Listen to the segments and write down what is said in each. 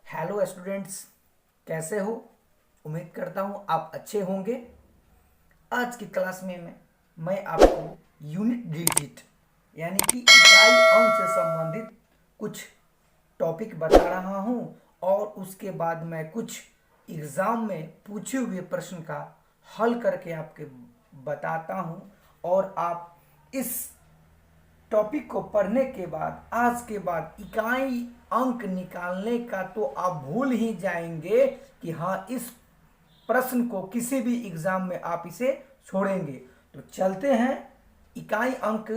Hello students, कैसे हो? उम्मीद करता हूँ आप अच्छे होंगे। आज की क्लास में मैं आपको यूनिट डिजिट यानी कि इकाई अंक से संबंधित कुछ टॉपिक बता रहा हूँ और उसके बाद मैं कुछ एग्ज़ाम में पूछे हुए प्रश्न का हल करके आपके बताता हूँ और आप इस टॉपिक को पढ़ने के बाद आज के बाद इकाई अंक निकालने का तो आप भूल ही जाएंगे कि हाँ, इस प्रश्न को किसी भी एग्जाम में आप इसे छोड़ेंगे। तो चलते हैं इकाई अंक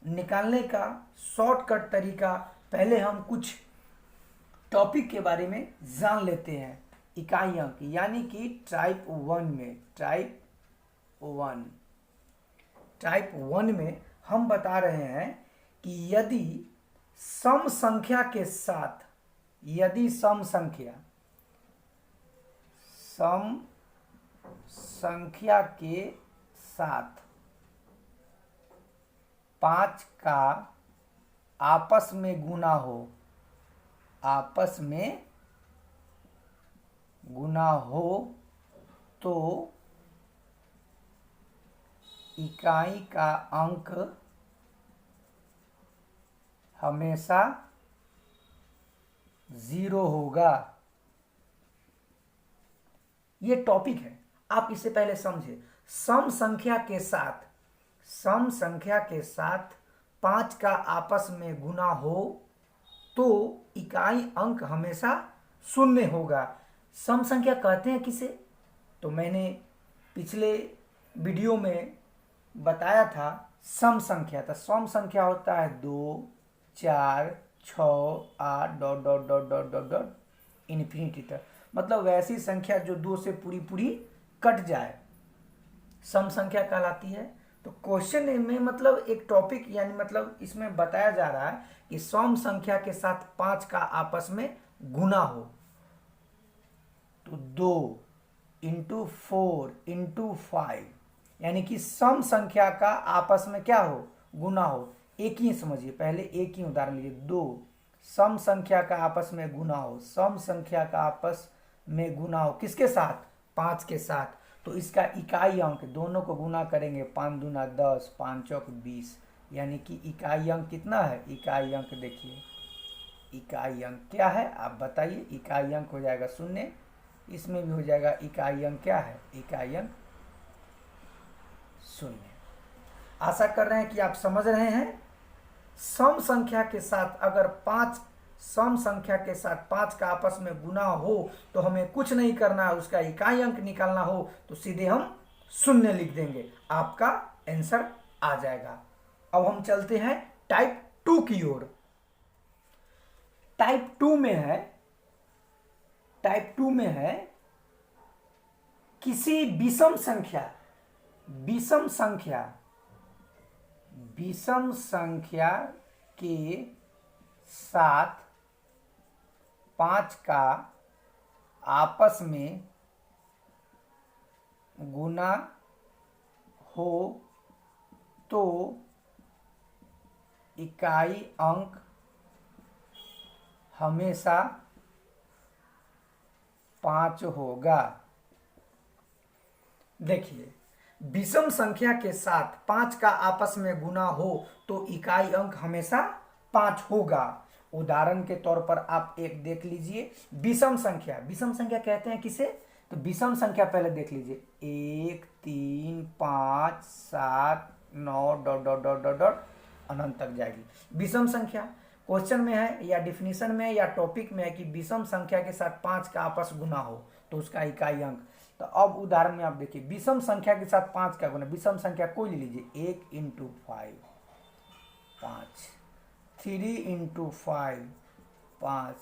निकालने का शॉर्टकट तरीका। पहले हम कुछ टॉपिक के बारे में जान लेते हैं। इकाई अंक यानी कि टाइप 1 में हम बता रहे हैं कि यदि सम संख्या के साथ सम संख्या के साथ 5 का आपस में गुना हो तो इकाई का अंक हमेशा 0 होगा। ये टॉपिक है, आप इसे पहले समझे। सम संख्या के साथ 5 का आपस में गुना हो तो इकाई अंक हमेशा 0 होगा। सम संख्या कहते हैं किसे? तो मैंने पिछले वीडियो में बताया था सम संख्या। तो सम संख्या होता है 2, 4, 6, 8 dot dot dot dot dot dot infinity तक, मतलब वैसी संख्या जो 2 से पूरी पूरी कट जाए सम संख्या कहलाती है। तो क्वेश्चन में मतलब एक टॉपिक यानी मतलब इसमें बताया जा रहा है कि सम संख्या के साथ 5 का आपस में गुना हो तो 2 इंटू 4 इंटू 5 यानी कि सम संख्या का आपस में क्या हो? गुना हो। एक ही समझिए, पहले एक ही उदाहरण लीजिए। 2 सम संख्या का आपस में गुना हो, सम संख्या का आपस में गुना हो किसके साथ? 5 के साथ। तो इसका इकाई अंक दोनों को गुना करेंगे, 5 दूना 10, 5 चौक 20, यानी कि इकाई अंक कितना है? इकाई अंक देखिए, इकाई अंक क्या है आप बताइए। इकाई अंक हो जाएगा 0, इसमें भी हो जाएगा। इकाई अंक क्या है? इकाई अंक 0। आशा कर रहे हैं कि आप समझ रहे हैं। सम संख्या के साथ अगर 5 का आपस में गुना हो तो हमें कुछ नहीं करना है, उसका इकाई अंक निकालना हो तो सीधे हम 0 लिख देंगे, आपका आंसर आ जाएगा। अब हम चलते हैं टाइप 2 की ओर। टाइप 2 में है किसी विषम संख्या के साथ 5 का आपस में गुना हो तो इकाई अंक हमेशा 5 होगा। देखिए, विषम संख्या के साथ 5 का आपस में गुना हो तो इकाई अंक हमेशा 5 होगा। उदाहरण के तौर पर आप एक देख लीजिए। विषम संख्या कहते हैं किसे? तो विषम संख्या पहले देख लीजिए, 1, 3, 5, 7, 9 dot dot dot dot dot अनंत तक जाएगी। विषम संख्या क्वेश्चन में है या डिफिनीशन में या टॉपिक में है कि विषम संख्या के साथ 5 का आपस गुना हो तो उसका इकाई अंक। तो अब उदाहरण में आप देखिए, विषम संख्या के साथ 5 का गुना, विषम संख्या कोई ले लीजिए, 1 into 5 5, 3 into 5 5,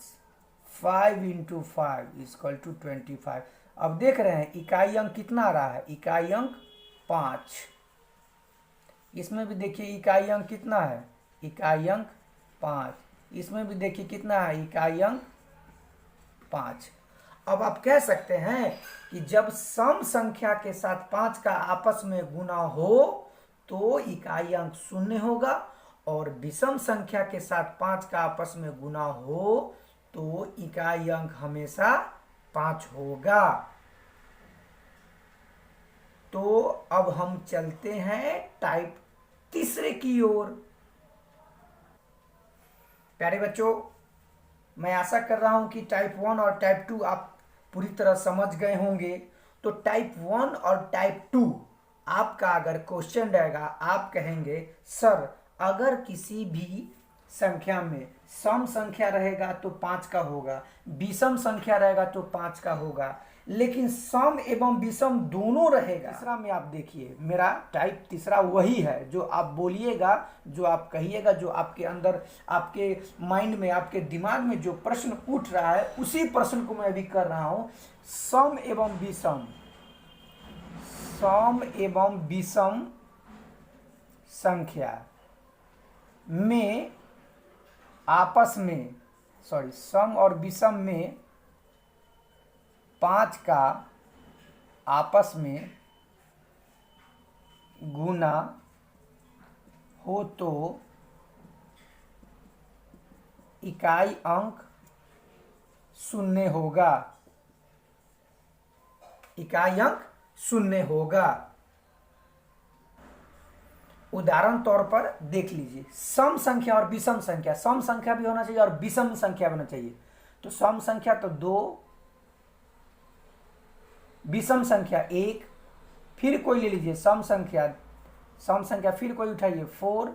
5 into 5 equal to 25। अब देख रहे हैं इकाई अंक कितना आ रहा है? इकाई अंक 5। इसमें भी देखिए इकाई अंक कितना है? इकाई अंक 5। इसमें भी देखिए कितना है? इकाई अंक 5। अब आप कह सकते हैं कि जब सम संख्या के साथ 5 का आपस में गुना हो तो इकाई अंक 0 होगा और विषम संख्या के साथ 5 का आपस में गुना हो तो इकाई अंक हमेशा 5 होगा। तो अब हम चलते हैं टाइप तीसरे की ओर। प्यारे बच्चों, मैं आशा कर रहा हूं कि टाइप 1 और टाइप 2 आप पूरी तरह समझ गए होंगे। तो टाइप 1 और टाइप 2 आपका अगर क्वेश्चन रहेगा, आप कहेंगे सर अगर किसी भी संख्या में सम संख्या रहेगा तो 5 का होगा, विषम संख्या रहेगा तो 5 का होगा, लेकिन सम एवं विषम दोनों रहेगा। तीसरा में आप देखिए, मेरा टाइप तीसरा वही है जो आप बोलिएगा, जो आप कहिएगा, जो आपके अंदर, आपके माइंड में, आपके दिमाग में जो प्रश्न उठ रहा है उसी प्रश्न को मैं अभी कर रहा हूं। सम एवं विषम, सम एवं विषम संख्या में आपस में, सॉरी, सम और विषम में 5 का आपस में गुना हो तो इकाई अंक 0 होगा, इकाई अंक 0 होगा। उदाहरण तौर पर देख लीजिए, सम संख्या और विषम संख्या, सम संख्या भी होना चाहिए और विषम संख्या भी होना चाहिए। तो सम संख्या तो 2, विषम संख्या 1, फिर कोई ले लीजिए सम संख्या फिर कोई उठाइए 4,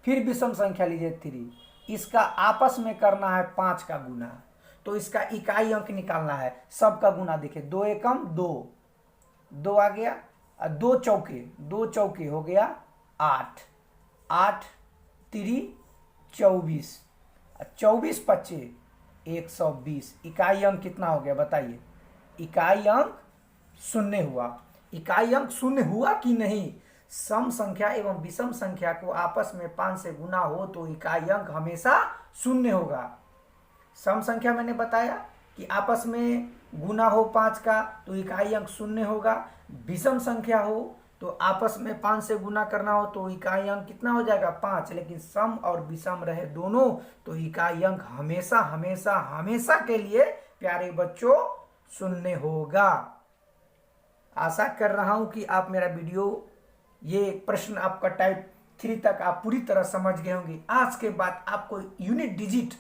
फिर विषम संख्या लीजिए 3। इसका आपस में करना है 5 का गुना, तो इसका इकाई अंक निकालना है। सबका गुना देखिए, 2 एकम 2, 2 आ गया, 2 चौके हो गया 8, 8 3 24, 24 25 120। इकाई अंक कितना हो गया बताइए? इकाई अंक 0 हुआ। इकाई अंक 0 हुआ कि नहीं? सम संख्या एवं विषम संख्या को आपस में 5 से गुना हो तो इकाई अंक हमेशा 0 होगा। सम संख्या मैंने बताया कि आपस में गुना हो 5 का तो इकाई अंक 0 होगा। विषम संख्या हो तो आपस में 5 से गुना करना हो तो इकाई अंक कितना हो जाएगा? 5। लेकिन सम और विषम रहे दोनों तो इकाई अंक हमेशा हमेशा हमेशा के लिए प्यारे बच्चों 0 होगा। आशा कर रहा हूं कि आप मेरा वीडियो, ये प्रश्न आपका टाइप 3 तक आप पूरी तरह समझ गए होंगे। आज के बाद आपको यूनिट डिजिट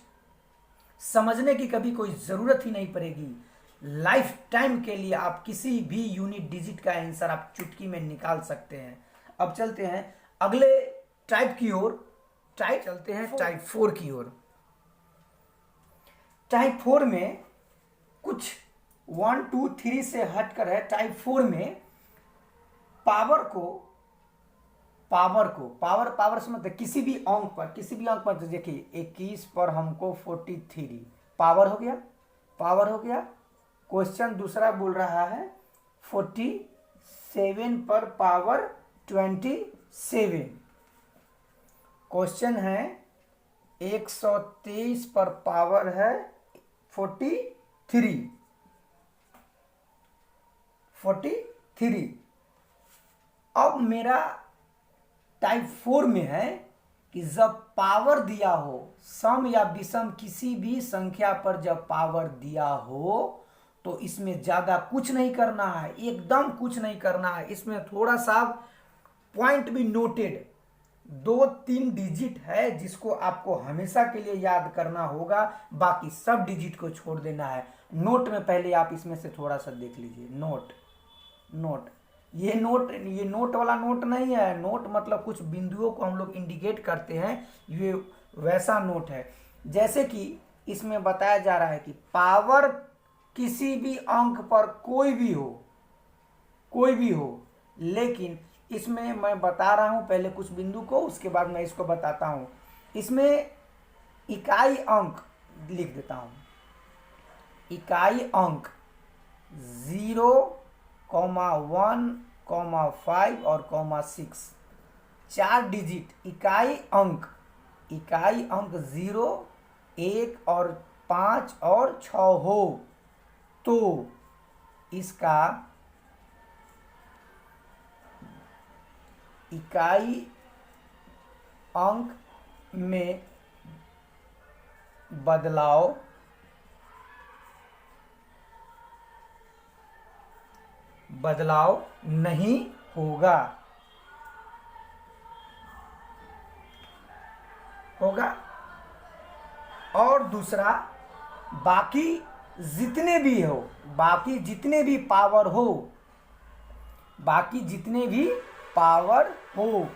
समझने की कभी कोई जरूरत ही नहीं पड़ेगी। लाइफ टाइम के लिए आप किसी भी यूनिट डिजिट का आंसर आप चुटकी में निकाल सकते हैं। अब चलते हैं अगले टाइप की ओर। चलते हैं टाइप 4 की ओर। टाइप 4 में कुछ 1 2 3 से हटकर है। टाइप 4 में पावर से मतलब किसी भी अंक पर देखिए 21 पर हमको 43 पावर हो गया। क्वेश्चन दूसरा बोल रहा है 47 पर पावर 27। क्वेश्चन है 123 पर पावर है 43। अब मेरा टाइप 4 में है कि जब पावर दिया हो, सम या विषम किसी भी संख्या पर जब पावर दिया हो तो इसमें ज्यादा कुछ नहीं करना है, एकदम कुछ नहीं करना है। इसमें थोड़ा सा पॉइंट भी नोटेड, 2-3 डिजिट है जिसको आपको हमेशा के लिए याद करना होगा, बाकी सब डिजिट को छोड़ देना है। नोट में पहले आप इसमें से थोड़ा सा देख लीजिए। नोट ये नोट वाला नोट नहीं है। नोट मतलब कुछ बिंदुओं को हम लोग इंडिकेट करते हैं, ये वैसा नोट है। जैसे कि इसमें बताया जा रहा है कि पावर किसी भी अंक पर कोई भी हो, लेकिन इसमें मैं बता रहा हूं पहले कुछ बिंदु को, उसके बाद मैं इसको बताता हूं। इसमें इकाई अंक लिख देता हूं। इकाई अंक 0, 1, 5 और 6, 4 डिजिट इकाई अंक 0, 1 और 5 और 6 हो तो इसका इकाई अंक में बदलाव बदलाव नहीं होगा। और दूसरा, बाकी जितने भी हो, बाकी जितने भी पावर हो, बाकी जितने भी पावर हो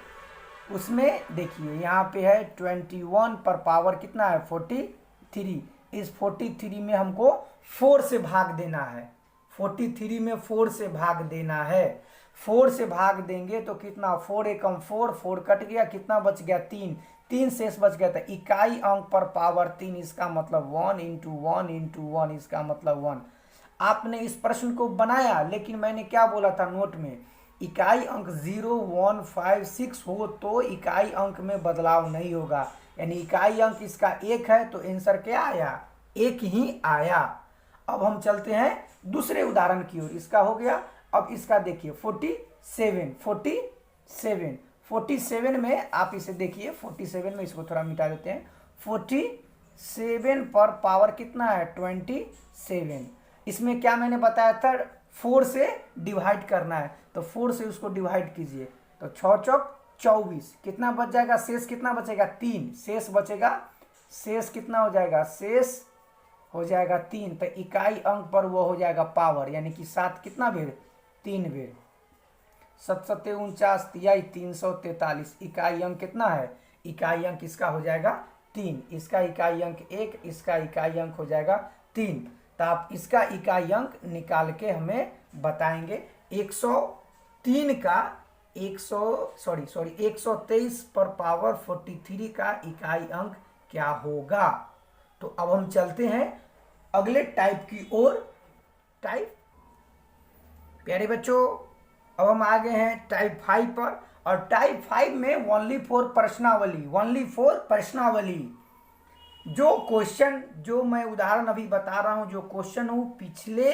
उसमें देखिए यहाँ पे है 21 पर पावर कितना है 43। इस 43 में हमको 4 से भाग देना है। 43 में 4 से भाग देना है। 4 से भाग देंगे तो कितना, 4 एकम 4, 4 कट गया, कितना बच गया 3, 3 शेष बच गया था। इकाई अंक पर पावर 3, इसका मतलब 1 इंटू 1 इंटू 1, इसका मतलब 1। आपने इस प्रश्न को बनाया, लेकिन मैंने क्या बोला था नोट में, इकाई अंक 0, 1, 5, 6 हो तो इकाई अंक में बदलाव नहीं होगा। यानी इकाई अंक इसका 1 है तो आंसर क्या आया, 1 ही आया। अब हम चलते हैं दूसरे उदाहरण की ओर। इसका हो गया। अब इसका देखिए 47 में आप इसे देखिए, 47 में इसको थोड़ा मिटा देते हैं। 47 पर पावर कितना है 27। इसमें क्या मैंने बताया था, 4 से डिवाइड करना है, तो 4 से उसको डिवाइड कीजिए तो 6 चौक 24, कितना बच जाएगा, शेष कितना बचेगा 3, शेष बचेगा, शेष कितना हो जाएगा, शेष हो जाएगा 3। तो इकाई अंक पर वो हो जाएगा पावर, यानी कि 7 कितना बेर, 3 बेर। 7 7 49 तिहाई 343। इकाई अंक कितना है, इकाई अंक इसका हो जाएगा 3, इसका इकाई अंक 1, इसका इकाई अंक हो जाएगा 3। तो आप इसका इकाई अंक निकाल के हमें बताएंगे। 103 का 123 पर पावर 43 का इकाई अंक क्या होगा। तो अब हम चलते हैं अगले टाइप की ओर। टाइप, प्यारे बच्चों, अब हम आ गए हैं टाइप 5 पर। और टाइप 5 में ओनली फॉर प्रश्नावली, जो क्वेश्चन, जो मैं उदाहरण अभी बता रहा हूं, जो क्वेश्चन हूं पिछले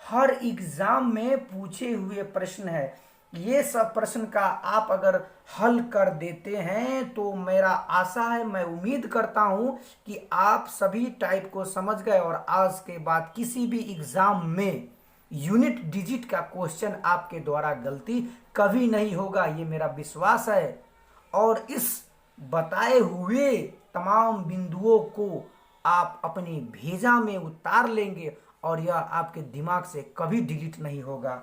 हर एग्जाम में पूछे हुए प्रश्न है। ये सब प्रश्न का आप अगर हल कर देते हैं तो मेरा आशा है, मैं उम्मीद करता हूं कि आप सभी टाइप को समझ गए और आज के बाद किसी भी एग्जाम में यूनिट डिजिट का क्वेश्चन आपके द्वारा गलती कभी नहीं होगा, ये मेरा विश्वास है। और इस बताए हुए तमाम बिंदुओं को आप अपनी भेजा में उतार लेंगे और यह आपके दिमाग से कभी डिलीट नहीं होगा।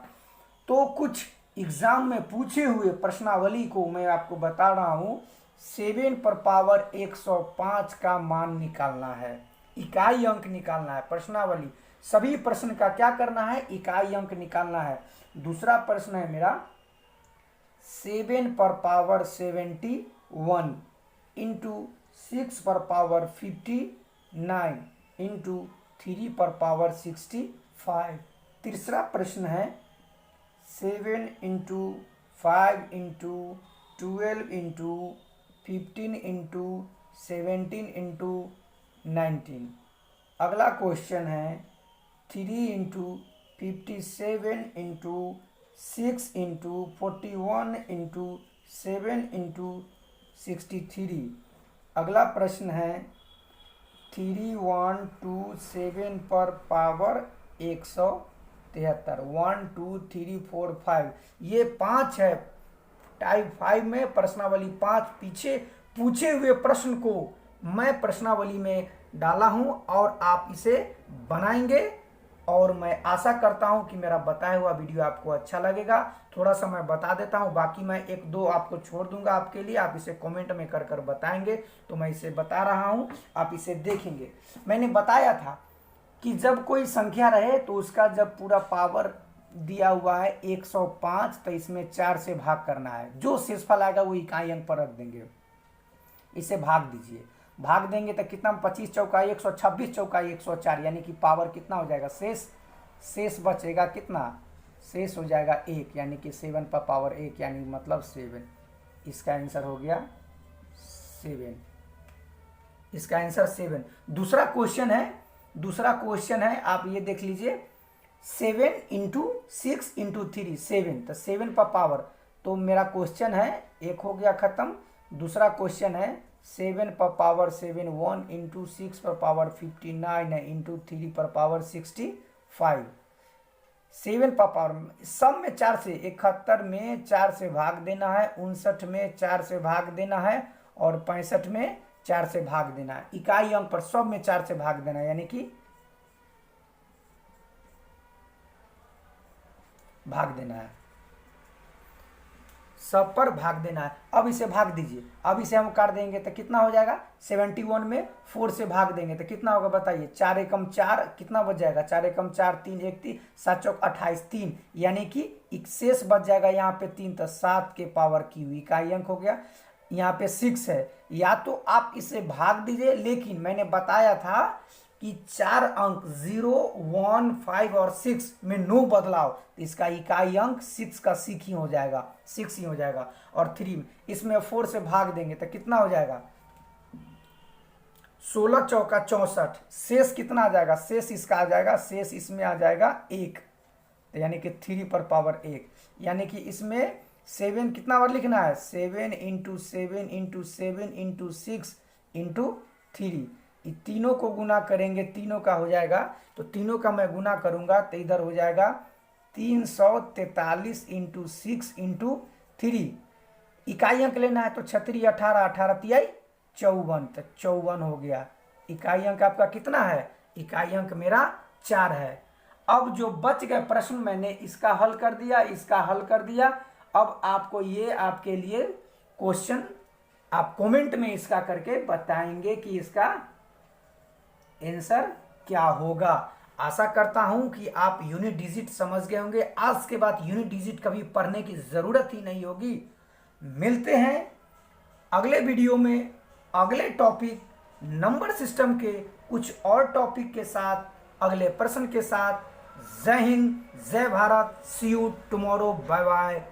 तो कुछ एग्जाम में पूछे हुए प्रश्नावली को मैं आपको बता रहा हूं। 7 पर पावर 105 का मान निकालना है, इकाई अंक निकालना है। प्रश्नावली सभी प्रश्न का क्या करना है, इकाई अंक निकालना है। दूसरा प्रश्न है मेरा 7 पर पावर 71 इंटू 6 पर पावर 59 इंटू 3 पर पावर 65। तीसरा प्रश्न है 7 into 5 into 12 into 15 into 17 into 19। अगला क्वेश्चन है 3 into 57 into 6 into 41 into 7 into 63। अगला प्रश्न है 3127 पर पावर 173। 1 2 3 4 5, ये 5 है टाइप 5 में प्रश्नावली 5। पीछे पूछे हुए प्रश्न को मैं प्रश्नावली में डाला हूं और आप इसे बनाएंगे। और मैं आशा करता हूं कि मेरा बताया हुआ वीडियो आपको अच्छा लगेगा। थोड़ा सा मैं बता देता हूं, बाकी मैं 1-2 आपको छोड़ दूंगा आपके लिए, आप इसे कमेंट में कर बताएंगे। तो मैं इसे बता रहा हूं, आप इसे देखेंगे। मैंने बताया था कि जब कोई संख्या रहे तो उसका जब पूरा पावर दिया हुआ है 105 तो इसमें 4 से भाग करना है। जो शेषफल आएगा वो इकाई अंक पर रख देंगे, इसे भाग दीजिए। भाग देंगे तो कितना, 25 चौका 126 चौका 104, यानी कि पावर कितना हो जाएगा, शेष बचेगा कितना, शेष हो जाएगा 1, यानी कि 7 पर पावर 1, यानी मतलब 7। इसका आंसर हो गया 7, इसका आंसर 7। दूसरा क्वेश्चन है, आप ये देख लीजिए 7 इंटू 6 इंटू 3, 7, तो 7 पर पावर, तो मेरा क्वेश्चन है एक हो गया खत्म। दूसरा क्वेश्चन है 7 पर पावर 7, 1 इंटू 6 पर पावर 59 है इंटू 3 पर पावर 65। 7 पावर सब में 4 से 71 में 4 से भाग देना है, 59 में 4 से भाग देना है और 65 में 4 से भाग देना है। इकाई अंक पर सब में 4 से भाग देना है, यानी कि भाग देना है, सब पर भाग देना है। अब इसे भाग दीजिए, अब इसे हम काट देंगे तो कितना हो जाएगा, 71 में 4 से भाग देंगे तो कितना होगा बताइए, 4 एकम 4 कितना बच जाएगा, 4 एकम 4 3 1 3 7 चौक 28 3, यानी कि एक शेष बच जाएगा यहाँ पे 3, तो 7 के पावर क्यू इकाई अंक हो गया। यहाँ पे 6 है, या तो आप इसे भाग दीजिए, लेकिन मैंने बताया था कि 4 अंक 0 1 5 और 6 में नो बदलाव, तो इसका इकाई अंक 6 का 6 ही हो जाएगा, 6 ही हो जाएगा। और 3 इसमें 4 से भाग देंगे तो कितना हो जाएगा, 16 चौका 64, शेष कितना आ जाएगा, शेष इसका आ जाएगा, शेष इसमें आ जाएगा 1, तो यानी कि 3 पर पावर 1, यानी कि इसमें 7 कितना बार लिखना है, 7 इंटू 7 इंटू 7 इंटू 6 इंटू 3, ये तीनों को गुना करेंगे, तीनों का हो जाएगा, तो तीनों का मैं गुना करूंगा तो इधर हो जाएगा 343 इंटू 6 इंटू 3, इकाई अंक लेना है तो 36 18 18 तिहाई 54, तो 54 हो गया। इकाई अंक आपका कितना है, इकाई अंक मेरा 4 है। अब जो बच गए प्रश्न मैंने इसका हल कर दिया, इसका हल कर दिया। अब आपको ये आपके लिए क्वेश्चन आप कमेंट में इसका करके बताएंगे कि इसका आंसर क्या होगा। आशा करता हूं कि आप यूनिट डिजिट समझ गए होंगे। आज के बाद यूनिट डिजिट कभी पढ़ने की जरूरत ही नहीं होगी। मिलते हैं अगले वीडियो में अगले टॉपिक नंबर सिस्टम के कुछ और टॉपिक के साथ, अगले प्रश्न के साथ। जय हिंद, जय भारत, सी यू टुमारो, बाय बाय।